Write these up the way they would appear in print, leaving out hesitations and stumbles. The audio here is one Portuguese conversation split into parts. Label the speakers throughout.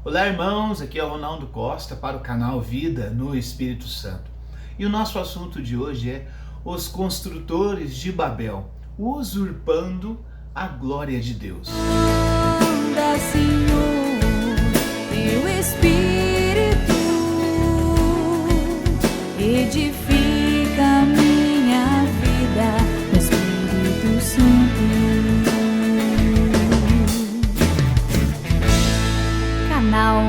Speaker 1: Olá, irmãos, aqui é o Ronaldo Costa para o canal Vida no Espírito Santo. E o nosso assunto de hoje é os construtores de Babel, usurpando a glória de Deus.
Speaker 2: Anda, Senhor, teu Espírito edifica a minha vida no Espírito Santo. Canal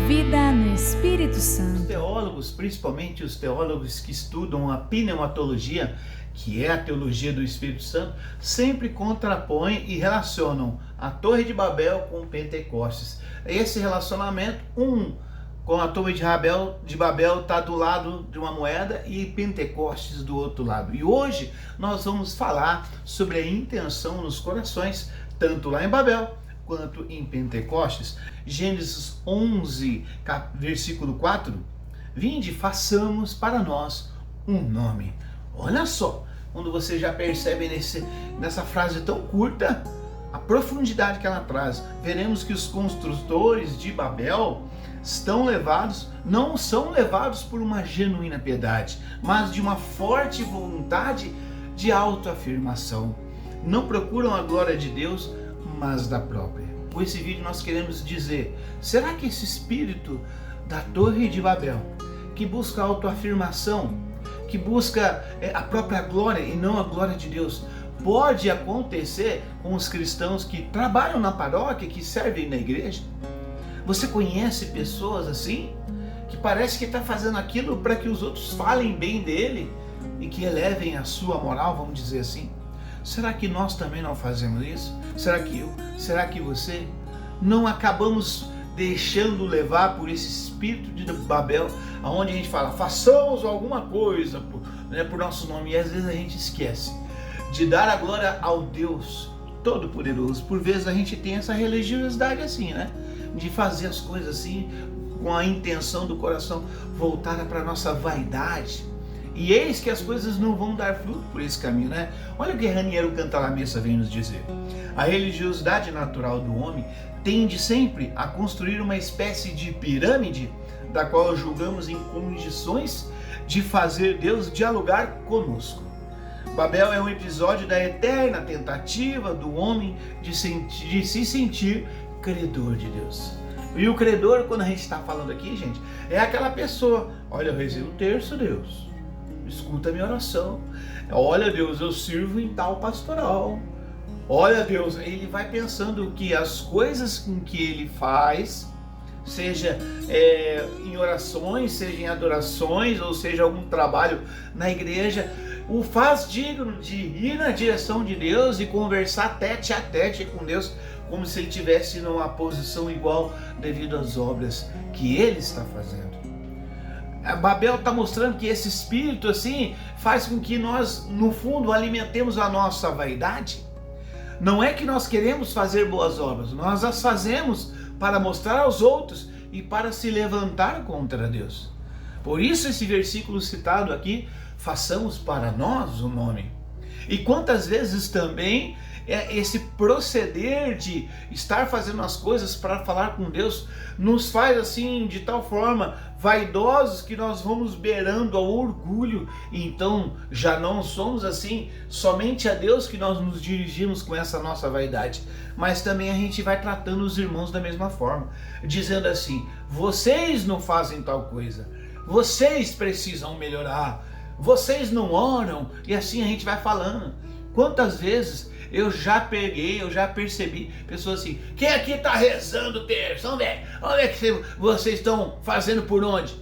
Speaker 2: Vida no Espírito
Speaker 1: Os
Speaker 2: Santo.
Speaker 1: teólogos, principalmente os teólogos que estudam a pneumatologia, que é a teologia do Espírito Santo, sempre contrapõem e relacionam a Torre de Babel com Pentecostes. Esse relacionamento, com a Torre de Babel está do lado de uma moeda e Pentecostes do outro lado. E hoje nós vamos falar sobre a intenção nos corações, tanto lá em Babel quanto em Pentecostes. Gênesis 11, versículo 4: Vinde, façamos para nós um nome. Olha só, quando você já percebe nessa frase tão curta a profundidade que ela traz, veremos que os construtores de Babel não são levados por uma genuína piedade, mas de uma forte vontade de autoafirmação. Não procuram a glória de Deus, mas da própria. Com esse vídeo nós queremos dizer: será que esse espírito da Torre de Babel, que busca a autoafirmação, que busca a própria glória e não a glória de Deus, pode acontecer com os cristãos que trabalham na paróquia, que servem na igreja? Você conhece pessoas assim, que parece que está fazendo aquilo para que os outros falem bem dele e que elevem a sua moral, vamos dizer assim? Será que nós também não fazemos isso? Será que eu? Será que você? Não acabamos deixando levar por esse espírito de Babel, onde a gente fala, façamos alguma coisa por nosso nome, e às vezes a gente esquece de dar a glória ao Deus Todo-Poderoso. Por vezes a gente tem essa religiosidade assim, né? De fazer as coisas assim, com a intenção do coração voltada para a nossa vaidade. E eis que as coisas não vão dar fruto por esse caminho, né? Olha o que Raniero Cantalamessa vem nos dizer. A religiosidade natural do homem tende sempre a construir uma espécie de pirâmide, da qual julgamos em condições de fazer Deus dialogar conosco. Babel é um episódio da eterna tentativa do homem de se sentir credor de Deus. E o credor, quando a gente está falando aqui, gente, é aquela pessoa: olha, eu rezei o terço, Deus, escuta a minha oração. Olha, Deus, eu sirvo em tal pastoral. Olha, Deus, ele vai pensando que as coisas com que ele faz, seja em orações, seja em adorações, ou seja algum trabalho na igreja, o faz digno de ir na direção de Deus e conversar tete a tete com Deus, como se ele estivesse numa posição igual devido às obras que ele está fazendo. A Babel está mostrando que esse espírito assim faz com que nós, no fundo, alimentemos a nossa vaidade. Não é que nós queremos fazer boas obras, nós as fazemos para mostrar aos outros e para se levantar contra Deus. Por isso esse versículo citado aqui, façamos para nós o nome. E quantas vezes também esse proceder de estar fazendo as coisas para falar com Deus nos faz assim de tal forma vaidosos que nós vamos beirando ao orgulho, e então já não somos assim somente a Deus que nós nos dirigimos com essa nossa vaidade, mas também a gente vai tratando os irmãos da mesma forma, dizendo assim: vocês não fazem tal coisa, vocês precisam melhorar, vocês não oram, e assim a gente vai falando. Quantas vezes eu já percebi pessoas assim: quem aqui está rezando o terço? Vamos ver que vocês estão fazendo por onde?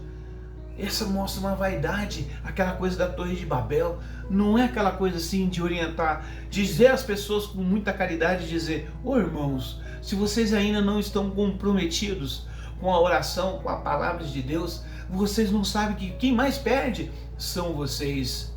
Speaker 1: Essa mostra uma vaidade, aquela coisa da Torre de Babel. Não é aquela coisa assim de orientar, dizer às pessoas com muita caridade, dizer: ô irmãos, se vocês ainda não estão comprometidos com a oração, com a palavra de Deus, vocês não sabem que quem mais perde são vocês.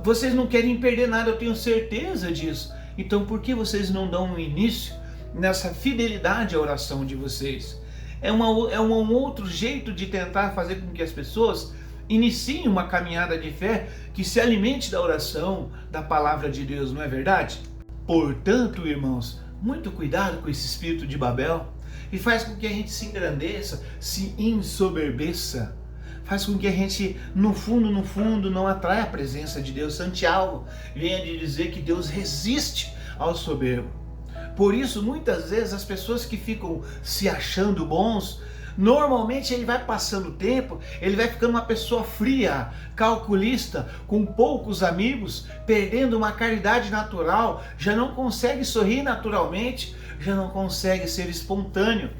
Speaker 1: Vocês não querem perder nada, eu tenho certeza disso. Então por que vocês não dão um início nessa fidelidade à oração de vocês? É um outro jeito de tentar fazer com que as pessoas iniciem uma caminhada de fé que se alimente da oração, da palavra de Deus, não é verdade? Portanto, irmãos, muito cuidado com esse espírito de Babel. e faz com que a gente se engrandeça, se ensoberbeça, faz com que a gente, no fundo, não atraia a presença de Deus. Santiago vem de dizer que Deus resiste ao soberbo. Por isso, muitas vezes, as pessoas que ficam se achando bons, normalmente ele vai passando o tempo, ele vai ficando uma pessoa fria, calculista, com poucos amigos, perdendo uma caridade natural, já não consegue sorrir naturalmente, já não consegue ser espontâneo.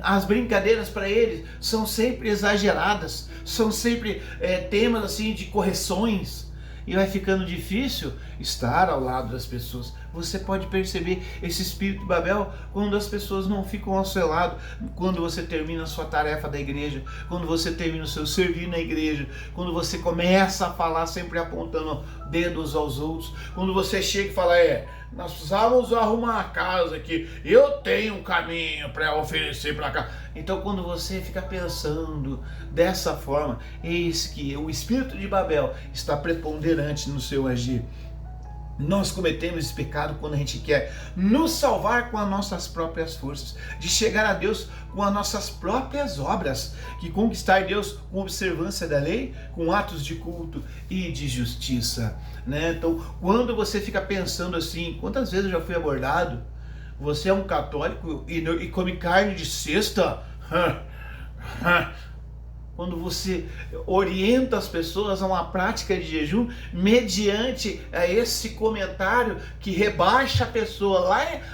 Speaker 1: As brincadeiras para eles são sempre exageradas, são sempre temas assim de correções, e vai ficando difícil estar ao lado das pessoas. Você pode perceber esse espírito de Babel quando as pessoas não ficam ao seu lado, quando você termina a sua tarefa da igreja, quando você termina o seu servir na igreja, quando você começa a falar sempre apontando dedos aos outros, quando você chega e fala, nós precisamos arrumar a casa aqui, eu tenho um caminho para oferecer para cá. Então quando você fica pensando dessa forma, eis que o espírito de Babel está preponderante no seu agir. Nós cometemos esse pecado quando a gente quer nos salvar com as nossas próprias forças, de chegar a Deus com as nossas próprias obras, que conquistar Deus com observância da lei, com atos de culto e de justiça, né? Então, quando você fica pensando assim, quantas vezes eu já fui abordado, você é um católico e come carne de sexta? Quando você orienta as pessoas a uma prática de jejum mediante esse comentário que rebaixa a pessoa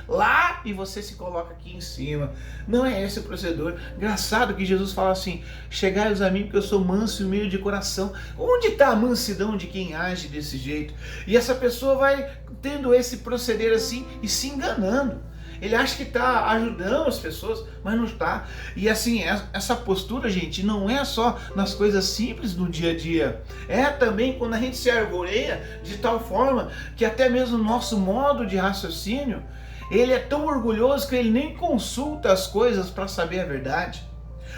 Speaker 1: lá e você se coloca aqui em cima. Não é esse o procedor. Engraçado que Jesus fala assim, chegai-os a mim porque eu sou manso e humilde de coração. Onde está a mansidão de quem age desse jeito? E essa pessoa vai tendo esse proceder assim e se enganando. Ele acha que está ajudando as pessoas, mas não está. E assim, essa postura, gente, não é só nas coisas simples do dia a dia. É também quando a gente se arvoreia de tal forma que até mesmo o nosso modo de raciocínio, ele é tão orgulhoso que ele nem consulta as coisas para saber a verdade.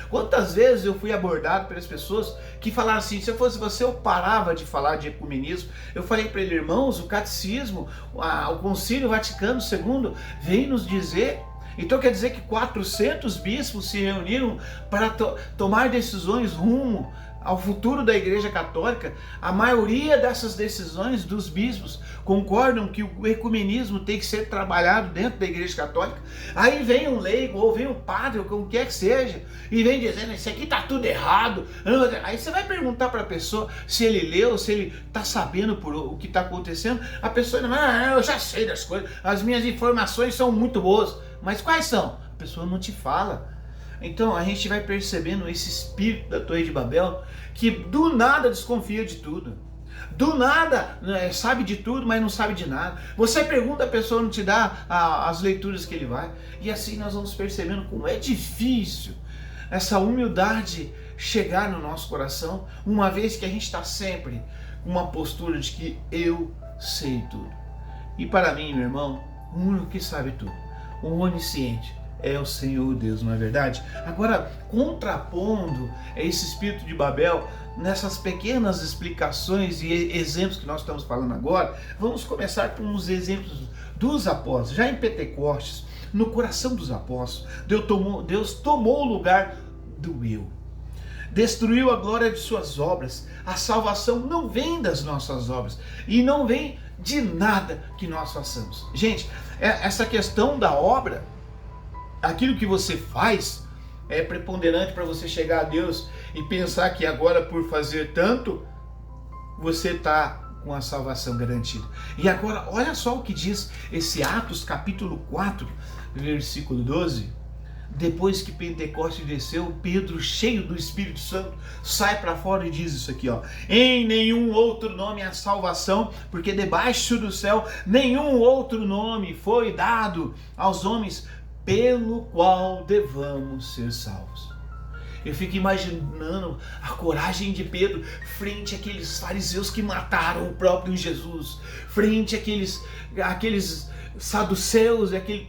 Speaker 1: Quantas vezes eu fui abordado pelas pessoas que falaram assim, se eu fosse você eu parava de falar de ecumenismo. Eu falei para ele, irmãos, o catecismo, o Concílio Vaticano II vem nos dizer, então quer dizer que 400 bispos se reuniram para tomar decisões rumo ao futuro da Igreja Católica. A maioria dessas decisões dos bispos concordam que o ecumenismo tem que ser trabalhado dentro da Igreja Católica. Aí vem um leigo, ou vem um padre, ou como quer que seja, e vem dizendo, isso aqui tá tudo errado. Aí você vai perguntar para a pessoa se ele leu, se ele tá sabendo por o que está acontecendo. A pessoa diz, eu já sei das coisas, as minhas informações são muito boas. Mas quais são? A pessoa não te fala. Então a gente vai percebendo esse espírito da Torre de Babel, que do nada desconfia de tudo. Do nada sabe de tudo, mas não sabe de nada. Você pergunta, a pessoa não te dá as leituras que ele vai. E assim nós vamos percebendo como é difícil essa humildade chegar no nosso coração, uma vez que a gente está sempre com uma postura de que eu sei tudo. E para mim, meu irmão, o único que sabe tudo, o onisciente, é o Senhor Deus, não é verdade? Agora, contrapondo esse espírito de Babel, nessas pequenas explicações e exemplos que nós estamos falando agora, vamos começar com os exemplos dos apóstolos. Já em Pentecostes, no coração dos apóstolos, Deus tomou o lugar do eu. Destruiu a glória de suas obras. A salvação não vem das nossas obras e não vem de nada que nós façamos. Gente, essa questão da obra, aquilo que você faz é preponderante para você chegar a Deus e pensar que agora, por fazer tanto, você está com a salvação garantida. E agora, olha só o que diz esse Atos capítulo 4, versículo 12. Depois que Pentecostes desceu, Pedro, cheio do Espírito Santo, sai para fora e diz isso aqui, ó: em nenhum outro nome há salvação, porque debaixo do céu nenhum outro nome foi dado aos homens pelo qual devamos ser salvos. Eu fico imaginando a coragem de Pedro frente àqueles fariseus que mataram o próprio Jesus, frente àqueles saduceus, aquele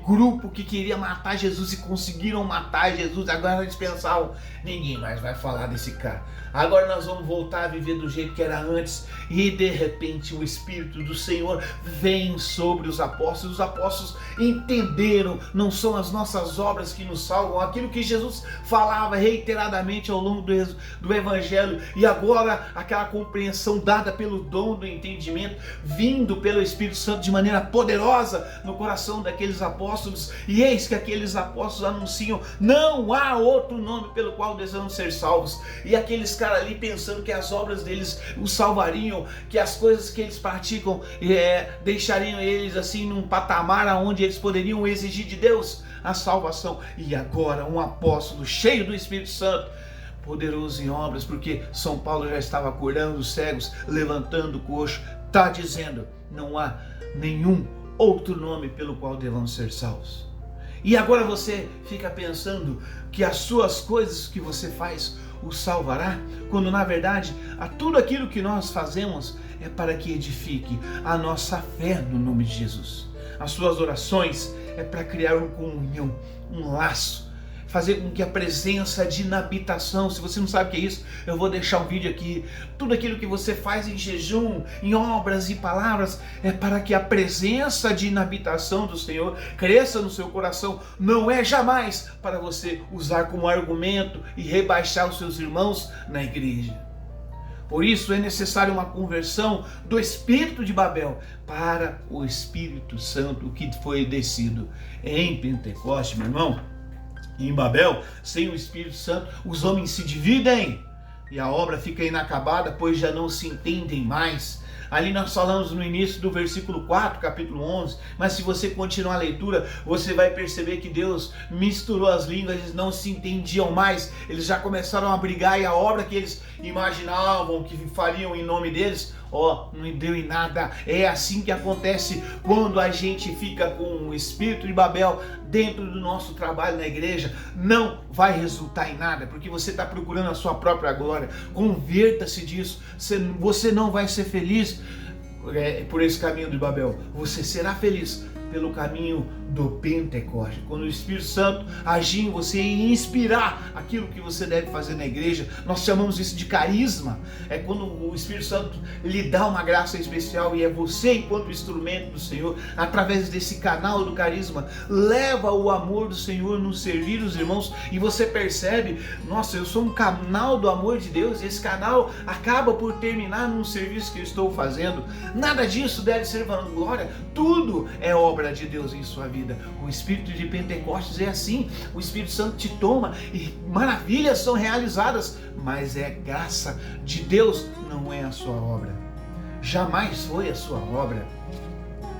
Speaker 1: grupo que queria matar Jesus e conseguiram matar Jesus. Agora eles pensavam, ninguém mais vai falar desse cara. Agora nós vamos voltar a viver do jeito que era antes. E de repente o Espírito do Senhor vem sobre os apóstolos. Os apóstolos entenderam, não são as nossas obras que nos salvam, aquilo que Jesus falava reiteradamente ao longo do Evangelho. E agora aquela compreensão dada pelo dom do entendimento, vindo pelo Espírito Santo de maneira poderosa no coração daqueles apóstolos. E eis que aqueles apóstolos anunciam, não há outro nome pelo qual desejam ser salvos. E aqueles caras ali pensando que as obras deles os salvariam, que as coisas que eles praticam deixariam eles assim num patamar onde eles poderiam exigir de Deus a salvação. E agora um apóstolo cheio do Espírito Santo, poderoso em obras, porque São Paulo já estava curando os cegos, levantando o coxo, está dizendo, não há nenhum outro nome pelo qual devamos ser salvos. E agora você fica pensando que as suas coisas que você faz o salvará, quando na verdade tudo aquilo que nós fazemos é para que edifique a nossa fé no nome de Jesus. As suas orações é para criar uma comunhão, um laço, fazer com que a presença de inabitação, se você não sabe o que é isso, eu vou deixar um vídeo aqui. Tudo aquilo que você faz em jejum, em obras e palavras, é para que a presença de inabitação do Senhor cresça no seu coração. Não é jamais para você usar como argumento e rebaixar os seus irmãos na igreja. Por isso é necessário uma conversão do espírito de Babel para o Espírito Santo que foi descido em Pentecostes, meu irmão. Em Babel, sem o Espírito Santo, os homens se dividem e a obra fica inacabada, pois já não se entendem mais. Ali nós falamos no início do versículo 4, capítulo 11, mas se você continuar a leitura, você vai perceber que Deus misturou as línguas, eles não se entendiam mais, eles já começaram a brigar e a obra que eles imaginavam que fariam em nome deles, não deu em nada. É assim que acontece quando a gente fica com o espírito de Babel dentro do nosso trabalho na igreja. Não vai resultar em nada, porque você está procurando a sua própria glória. Converta-se disso. Você não vai ser feliz por esse caminho de Babel. Você será feliz pelo caminho do Pentecostes, quando o Espírito Santo agir em você e inspirar aquilo que você deve fazer na igreja. Nós chamamos isso de carisma. É quando o Espírito Santo lhe dá uma graça especial e é você, enquanto instrumento do Senhor, através desse canal do carisma, leva o amor do Senhor no servir os irmãos, e você percebe, nossa, eu sou um canal do amor de Deus, e esse canal acaba por terminar num serviço que eu estou fazendo. Nada disso deve ser vanglória, tudo é obra de Deus em sua vida. O Espírito de Pentecostes é assim, o Espírito Santo te toma e maravilhas são realizadas, mas é graça de Deus, não é a sua obra. Jamais foi a sua obra.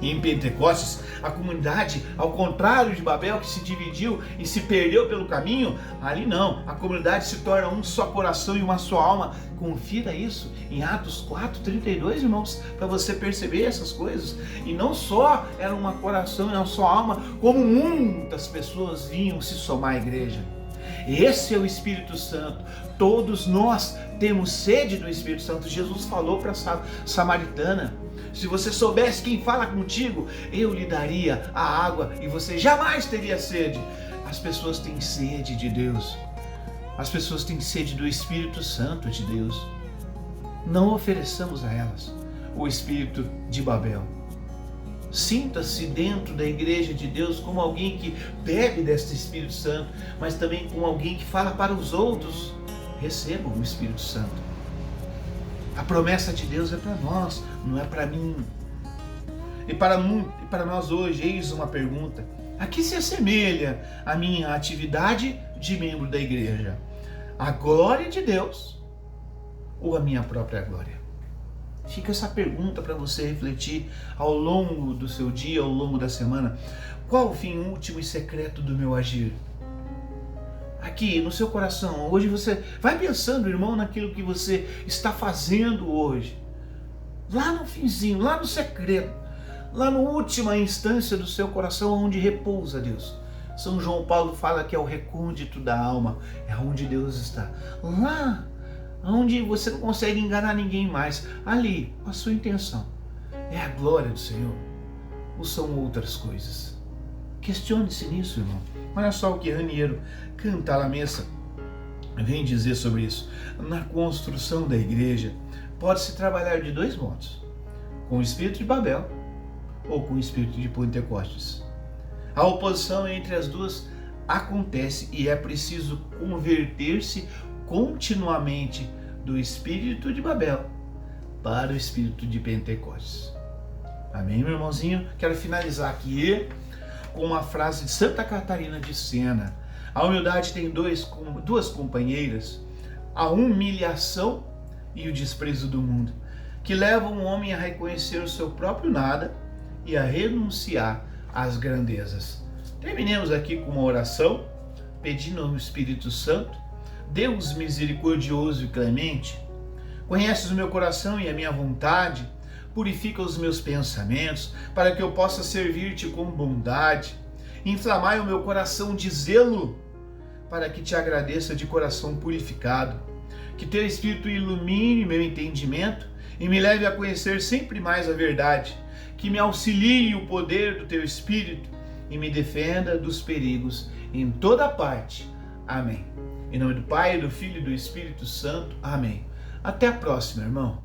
Speaker 1: Em Pentecostes, a comunidade, ao contrário de Babel, que se dividiu e se perdeu pelo caminho, ali não, a comunidade se torna um só coração e uma só alma. Confira isso em Atos 4:32, irmãos, para você perceber essas coisas. E não só era um coração e uma só alma, como muitas pessoas vinham se somar à igreja. Esse é o Espírito Santo. Todos nós temos sede do Espírito Santo. Jesus falou para a samaritana: se você soubesse quem fala contigo, eu lhe daria a água e você jamais teria sede. As pessoas têm sede de Deus. As pessoas têm sede do Espírito Santo de Deus. Não ofereçamos a elas o espírito de Babel. Sinta-se dentro da igreja de Deus como alguém que bebe deste Espírito Santo, mas também como alguém que fala para os outros: recebam o Espírito Santo. A promessa de Deus é para nós, não é para mim. E para nós hoje, eis uma pergunta: a que se assemelha a minha atividade de membro da igreja? A glória de Deus ou a minha própria glória? Fica essa pergunta para você refletir ao longo do seu dia, ao longo da semana. Qual o fim último e secreto do meu agir? Aqui no seu coração, hoje você vai pensando, irmão, naquilo que você está fazendo hoje. Lá no finzinho, lá no secreto, lá na última instância do seu coração, onde repousa Deus. São João Paulo fala que é o recôndito da alma, é onde Deus está. Lá onde você não consegue enganar ninguém mais, ali a sua intenção é a glória do Senhor. ou são outras coisas? Questione-se nisso, irmão. Olha só o que Raniero Cantalamessa vem dizer sobre isso. Na construção da igreja, pode-se trabalhar de dois modos: com o espírito de Babel ou com o espírito de Pentecostes. A oposição entre as duas acontece e é preciso converter-se continuamente do espírito de Babel para o espírito de Pentecostes. Amém, meu irmãozinho? Quero finalizar aqui com uma frase de Santa Catarina de Sena. A humildade tem duas companheiras: a humilhação e o desprezo do mundo, que levam o homem a reconhecer o seu próprio nada e a renunciar às grandezas. Terminemos aqui com uma oração, pedindo ao Espírito Santo: Deus misericordioso e clemente, conheces o meu coração e a minha vontade, purifica os meus pensamentos, para que eu possa servir-te com bondade. Inflamai o meu coração de zelo, para que te agradeça de coração purificado. Que teu Espírito ilumine meu entendimento e me leve a conhecer sempre mais a verdade. Que me auxilie o poder do teu Espírito e me defenda dos perigos em toda parte. Amém. Em nome do Pai, do Filho e do Espírito Santo. Amém. Até a próxima, irmão.